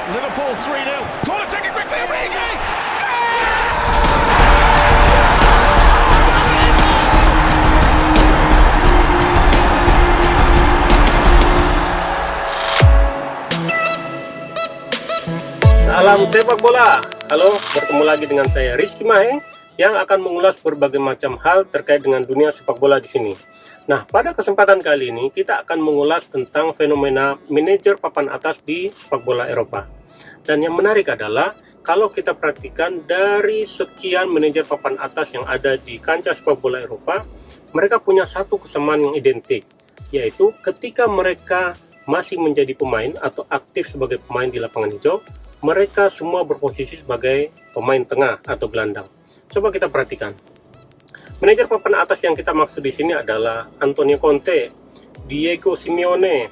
Liverpool 3-0. Corner taken quickly, Origi! Salam sepak bola. Halo, bertemu lagi dengan saya Rizky Maheng yang akan mengulas berbagai macam hal terkait dengan dunia sepak bola di sini. Nah, pada kesempatan kali ini kita akan mengulas tentang fenomena manajer papan atas di sepak bola Eropa. Dan yang menarik adalah kalau kita perhatikan dari sekian manajer papan atas yang ada di kancah sepak bola Eropa, mereka punya satu kesamaan yang identik, yaitu ketika mereka masih menjadi pemain atau aktif sebagai pemain di lapangan hijau, mereka semua berposisi sebagai pemain tengah atau gelandang. Coba kita perhatikan. Manajer papan atas yang kita maksud di sini adalah Antonio Conte, Diego Simeone,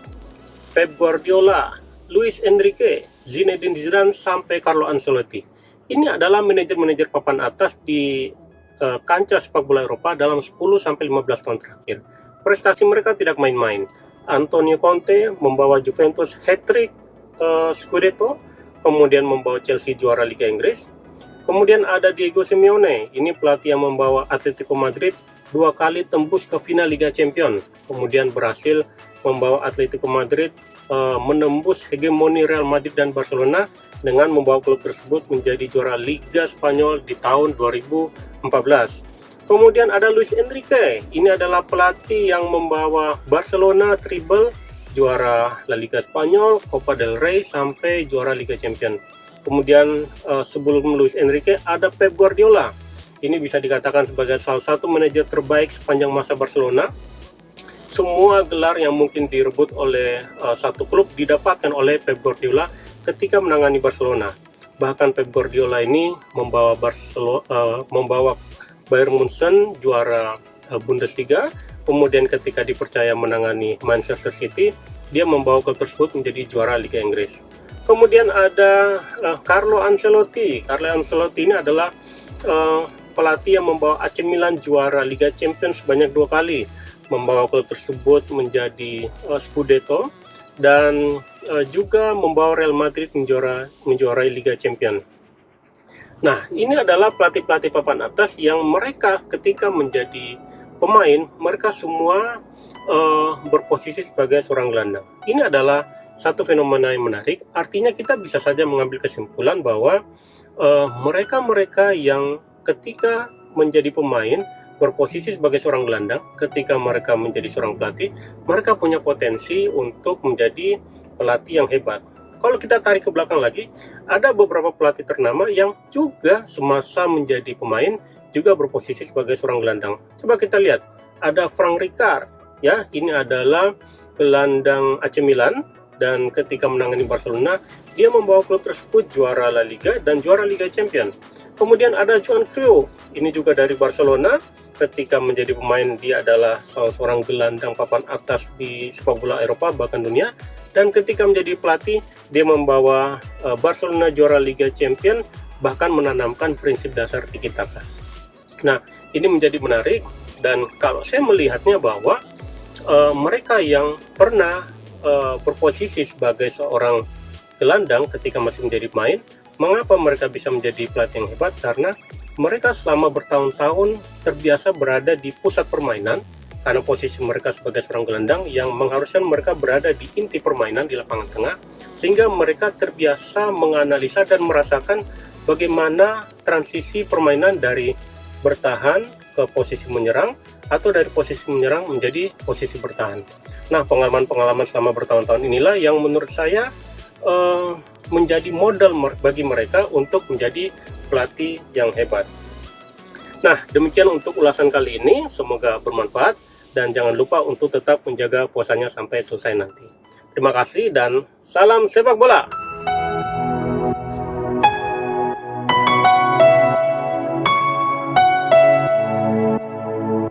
Pep Guardiola, Luis Enrique, Zinedine Zidane, sampai Carlo Ancelotti. Ini adalah manajer-manajer papan atas di kancah sepak bola Eropa dalam 10-15 tahun terakhir. Prestasi mereka tidak main-main. Antonio Conte membawa Juventus hat-trick Scudetto, kemudian membawa Chelsea juara Liga Inggris. Kemudian ada Diego Simeone, ini pelatih yang membawa Atletico Madrid 2 kali tembus ke final Liga Champions. Kemudian berhasil membawa Atletico Madrid menembus hegemoni Real Madrid dan Barcelona dengan membawa klub tersebut menjadi juara Liga Spanyol di tahun 2014. Kemudian ada Luis Enrique, ini adalah pelatih yang membawa Barcelona treble, juara La Liga Spanyol, Copa del Rey, sampai juara Liga Champions. Kemudian sebelum Luis Enrique ada Pep Guardiola. Ini bisa dikatakan sebagai salah satu manajer terbaik sepanjang masa Barcelona. Semua gelar yang mungkin direbut oleh satu klub didapatkan oleh Pep Guardiola ketika menangani Barcelona. Bahkan Pep Guardiola ini membawa Bayern Munchen juara Bundesliga. Kemudian ketika dipercaya menangani Manchester City, dia membawa klub tersebut menjadi juara Liga Inggris. Kemudian ada Carlo Ancelotti. Carlo Ancelotti ini adalah pelatih yang membawa AC Milan juara Liga Champions sebanyak 2 kali, membawa klub tersebut menjadi Scudetto, dan juga membawa Real Madrid menjuarai Liga Champions. Nah, ini adalah pelatih-pelatih papan atas yang mereka ketika menjadi pemain, mereka semua berposisi sebagai seorang gelandang. Ini adalah satu fenomena yang menarik. Artinya kita bisa saja mengambil kesimpulan bahwa mereka-mereka yang ketika menjadi pemain berposisi sebagai seorang gelandang, ketika mereka menjadi seorang pelatih, mereka punya potensi untuk menjadi pelatih yang hebat. Kalau kita tarik ke belakang lagi, ada beberapa pelatih ternama yang juga semasa menjadi pemain juga berposisi sebagai seorang gelandang. Coba kita lihat, ada Frank Rijkaard, ya, ini adalah gelandang AC Milan, dan ketika menangani Barcelona, dia membawa klub tersebut juara La Liga dan juara Liga Champions. Kemudian ada Johan Cruyff, ini juga dari Barcelona. Ketika menjadi pemain, dia adalah salah seorang gelandang papan atas di sepak bola Eropa bahkan dunia. Dan ketika menjadi pelatih, dia membawa Barcelona juara Liga Champions, bahkan menanamkan prinsip dasar tiki taka. Nah, ini menjadi menarik, dan kalau saya melihatnya bahwa mereka yang pernah berposisi sebagai seorang gelandang ketika masih menjadi pemain, mengapa mereka bisa menjadi pelatih yang hebat? Karena mereka selama bertahun-tahun terbiasa berada di pusat permainan, karena posisi mereka sebagai seorang gelandang yang mengharuskan mereka berada di inti permainan di lapangan tengah, sehingga mereka terbiasa menganalisa dan merasakan bagaimana transisi permainan dari bertahan ke posisi menyerang, atau dari posisi menyerang menjadi posisi bertahan. Nah, pengalaman-pengalaman selama bertahun-tahun inilah yang menurut saya menjadi modal bagi mereka untuk menjadi pelatih yang hebat. Nah, demikian untuk ulasan kali ini, semoga bermanfaat, dan jangan lupa untuk tetap menjaga puasanya sampai selesai nanti. Terima kasih dan salam sepak bola!